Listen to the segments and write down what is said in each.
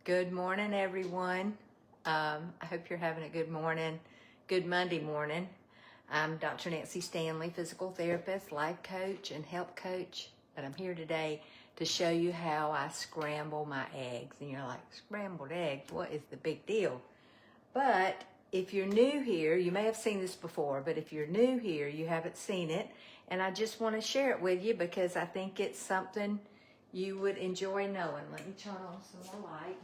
Good morning, everyone. I hope you're having a good morning, good Monday morning. I'm Dr. Nancy Stanley, physical therapist, life coach, and health coach. But I'm here today to show you how I scramble my eggs. And you're like, scrambled eggs? What is the big deal? But if you're new here, you may have seen this before, but if you're new here, you haven't seen it. And I just want to share it with you because I think it's something you would enjoy knowing. Let me turn on some more light.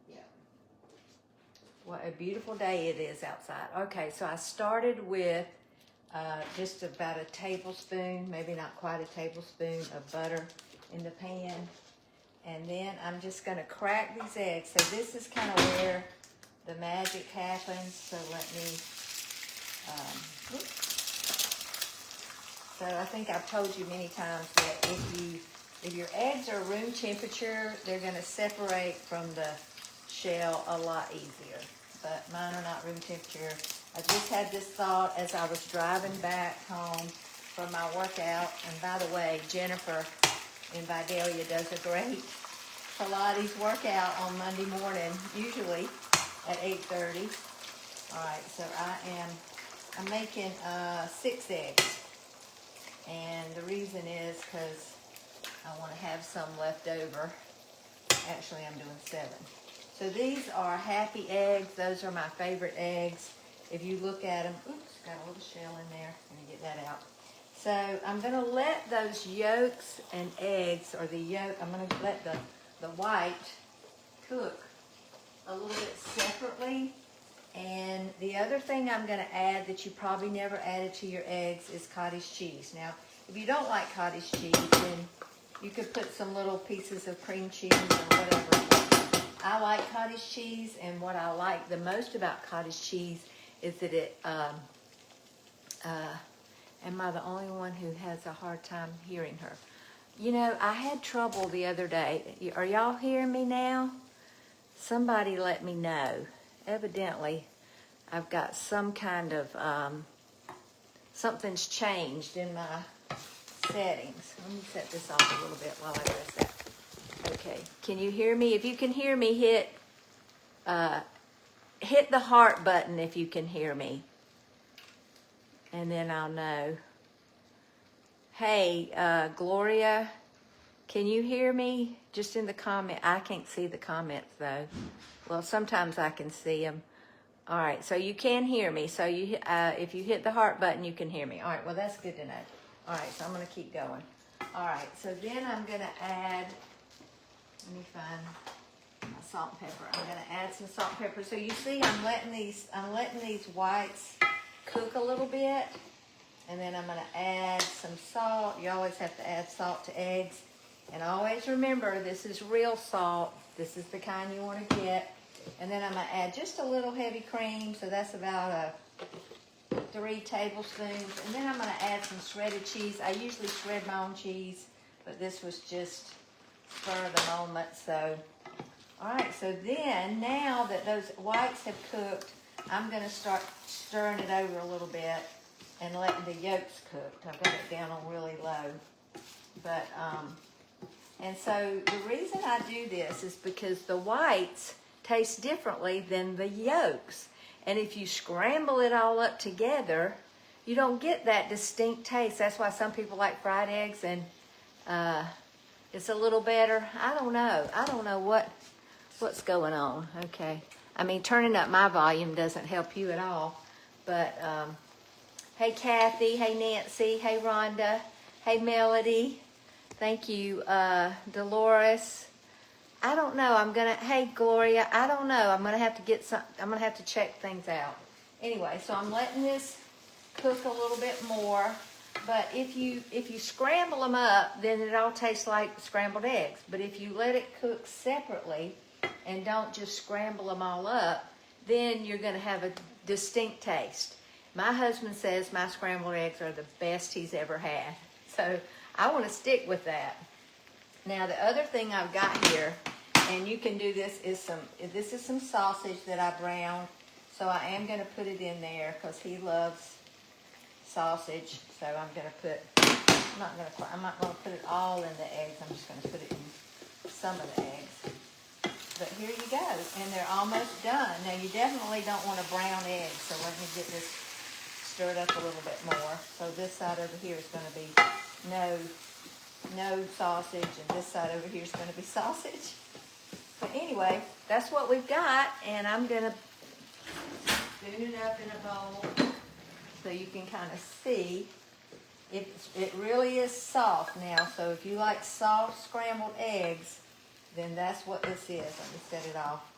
Yeah. What a beautiful day it is outside. Okay, so I started with just about a tablespoon, maybe not quite a tablespoon of butter in the pan. And then I'm just going to crack these eggs. So this is kind of where the magic happens. So let me, so I think I've told you many times that if your eggs are room temperature, they're going to separate from the shell a lot easier. But mine are not room temperature. I just had this thought as I was driving back home from my workout. And by the way, Jennifer in Vidalia does a great Pilates workout on Monday morning, usually at 8:30. All right, so I'm making 6 eggs. And the reason is because I want to have some left over. Actually, I'm doing 7. So these are happy eggs. Those are my favorite eggs. If you look at them, oops, got a little shell in there. Let me get that out. So I'm going to let those yolks and eggs, or the yolk, I'm going to let the white cook a little bit separately. And the other thing I'm going to add that you probably never added to your eggs is cottage cheese. Now, if you don't like cottage cheese, then you could put some little pieces of cream cheese or whatever. I like cottage cheese, and what I like the most about cottage cheese is that it, am I the only one who has a hard time hearing her? You know, I had trouble the other day. Are y'all hearing me now? Somebody let me know. Evidently, I've got some kind of, something's changed in my settings. Let me set this off a little bit while I press that. Okay, can you hear me? If you can hear me, hit the heart button if you can hear me. And then I'll know. Hey, Gloria, can you hear me? Just in the comment. I can't see the comments though. Well, sometimes I can see them. All right, so you can hear me. So you, if you hit the heart button, you can hear me. All right, well, that's good to know. All right, so I'm going to keep going. All right, so then I'm going to add, let me find my salt and pepper. I'm going to add some salt and pepper. So you see, I'm letting these whites cook a little bit, and then I'm going to add some salt. You always have to add salt to eggs, and always remember, this is real salt. This is the kind you want to get. And then I'm going to add just a little heavy cream, so that's about 3 tablespoons. And then I'm going to add some shredded cheese. I usually shred my own cheese, but this was just spur of the moment. So, all right, so then now that those whites have cooked, I'm going to start stirring it over a little bit and letting the yolks cook. I've got it down on really low. But, and so the reason I do this is because the whites taste differently than the yolks. And if you scramble it all up together, you don't get that distinct taste. That's why some people like fried eggs, and it's a little better. I don't know what's going on. Okay. I mean, turning up my volume doesn't help you at all. But hey, Kathy. Hey, Nancy. Hey, Rhonda. Hey, Melody. Thank you, Dolores. I don't know. Hey, Gloria, I don't know. I'm going to have to check things out. Anyway, so I'm letting this cook a little bit more. But if you scramble them up, then it all tastes like scrambled eggs. But if you let it cook separately and don't just scramble them all up, then you're going to have a distinct taste. My husband says my scrambled eggs are the best he's ever had. So I want to stick with that. Now, the other thing I've got here, and you can do this, is some sausage that I browned. So I am going to put it in there because he loves sausage. So I'm going to put, I'm not going to put it all in the eggs. I'm just going to put it in some of the eggs. But here you go, and they're almost done. Now you definitely don't want a brown egg, so let me get this stirred up a little bit more. So this side over here is going to be no sausage, and this side over here is going to be sausage. But anyway, that's what we've got, and I'm going to spoon it up in a bowl so you can kind of see. It really is soft now, so if you like soft scrambled eggs, then that's what this is. Let me set it off.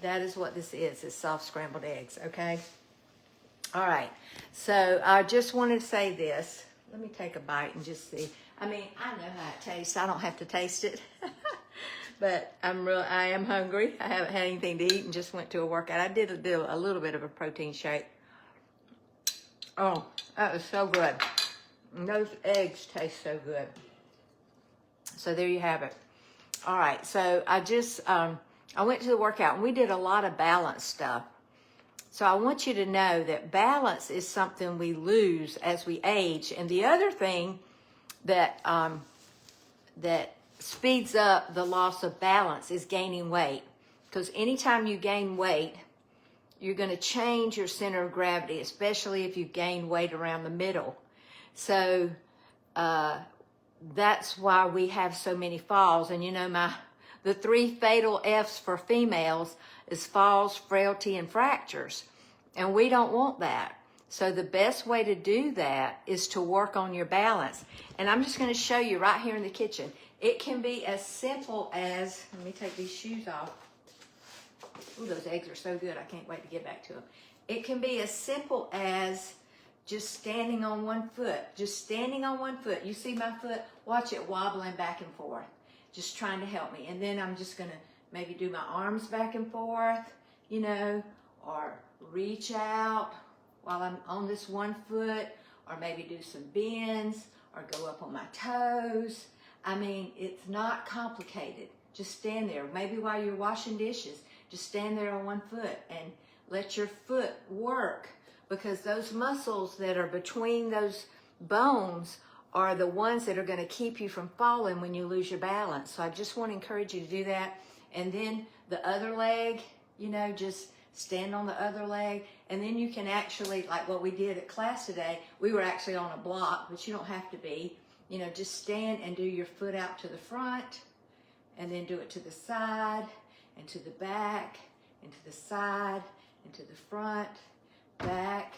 That is what this is. It's soft scrambled eggs, okay? All right, so I just wanted to say this. Let me take a bite and just see. I mean, I know how it tastes. I don't have to taste it. But I am hungry. I haven't had anything to eat and just went to a workout. I did a little bit of a protein shake. Oh, that was so good. And those eggs taste so good. So there you have it. All right, so I went to the workout and we did a lot of balance stuff. So I want you to know that balance is something we lose as we age. And the other thing that speeds up the loss of balance is gaining weight. Because anytime you gain weight, you're going to change your center of gravity, especially if you gain weight around the middle. So that's why we have so many falls. And you know, the 3 fatal F's for females is falls, frailty, and fractures. And we don't want that. So the best way to do that is to work on your balance. And I'm just going to show you right here in the kitchen. It can be as simple as, let me take these shoes off. Ooh, those eggs are so good. I can't wait to get back to them. It can be as simple as just standing on one foot. Just standing on one foot. You see my foot? Watch it wobbling back and forth. Just trying to help me. And then I'm just going to maybe do my arms back and forth, you know, or reach out while I'm on this one foot, or maybe do some bends, or go up on my toes. I mean, it's not complicated. Just stand there. Maybe while you're washing dishes, just stand there on one foot and let your foot work, because those muscles that are between those bones are the ones that are going to keep you from falling when you lose your balance. So I just want to encourage you to do that. And then the other leg, you know, just stand on the other leg. And then you can actually, like what we did at class today, we were actually on a block, but you don't have to be. You know, just stand and do your foot out to the front, and then do it to the side, and to the back, and to the side, and to the front, back,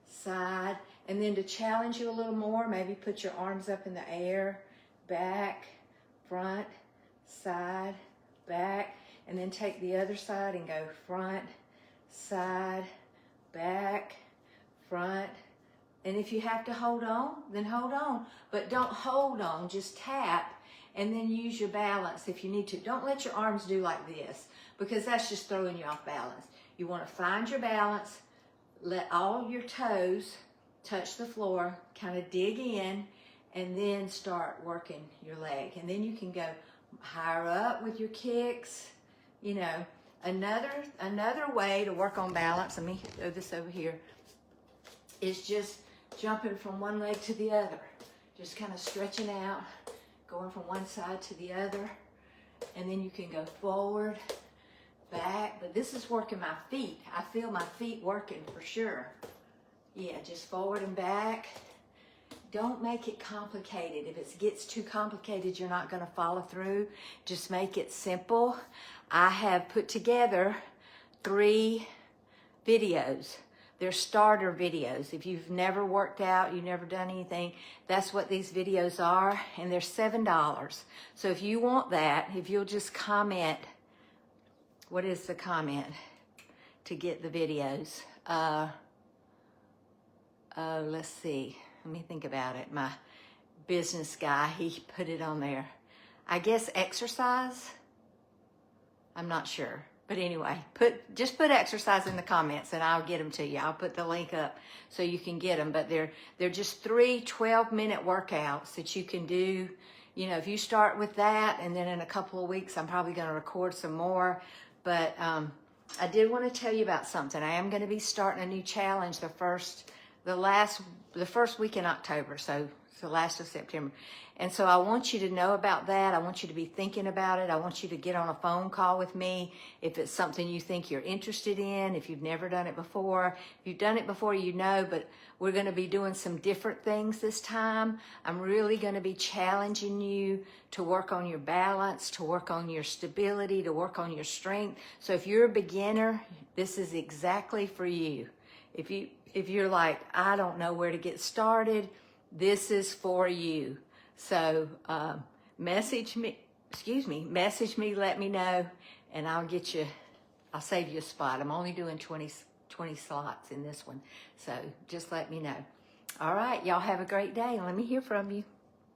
side. And then to challenge you a little more, maybe put your arms up in the air, back, front, side, back, and then take the other side and go front, side, back, front. And if you have to hold on, then hold on. But don't hold on, just tap, and then use your balance if you need to. Don't let your arms do like this, because that's just throwing you off balance. You want to find your balance, let all your toes touch the floor, kind of dig in, and then start working your leg. And then you can go higher up with your kicks. You know, another way to work on balance, let me throw this over here, is just jumping from one leg to the other. Just kind of stretching out, going from one side to the other. And then you can go forward, back. But this is working my feet. I feel my feet working for sure. Yeah, just forward and back. Don't make it complicated. If it gets too complicated, you're not going to follow through. Just make it simple. I have put together 3 videos. They're starter videos. If you've never worked out, you've never done anything, that's what these videos are, and they're $7. So if you want that, if you'll just comment, what is the comment to get the videos? Let's see. Let me think about it. My business guy, he put it on there. I guess exercise? I'm not sure. But anyway, just put exercise in the comments and I'll get them to you. I'll put the link up so you can get them. But they're just 3 12-minute workouts that you can do. You know, if you start with that, and then in a couple of weeks, I'm probably going to record some more. But I did want to tell you about something. I am going to be starting a new challenge the first week in October. So So last of September. And so I want you to know about that. I want you to be thinking about it. I want you to get on a phone call with me if it's something you think you're interested in, if you've never done it before. If you've done it before, you know, but we're going to be doing some different things this time. I'm really going to be challenging you to work on your balance, to work on your stability, to work on your strength. So if you're a beginner, this is exactly for you. If you're like, I don't know where to get started, this is for you. So message me, let me know, and I'll save you a spot. I'm only doing 20 slots in this one. So just let me know. All right, y'all have a great day, and let me hear from you.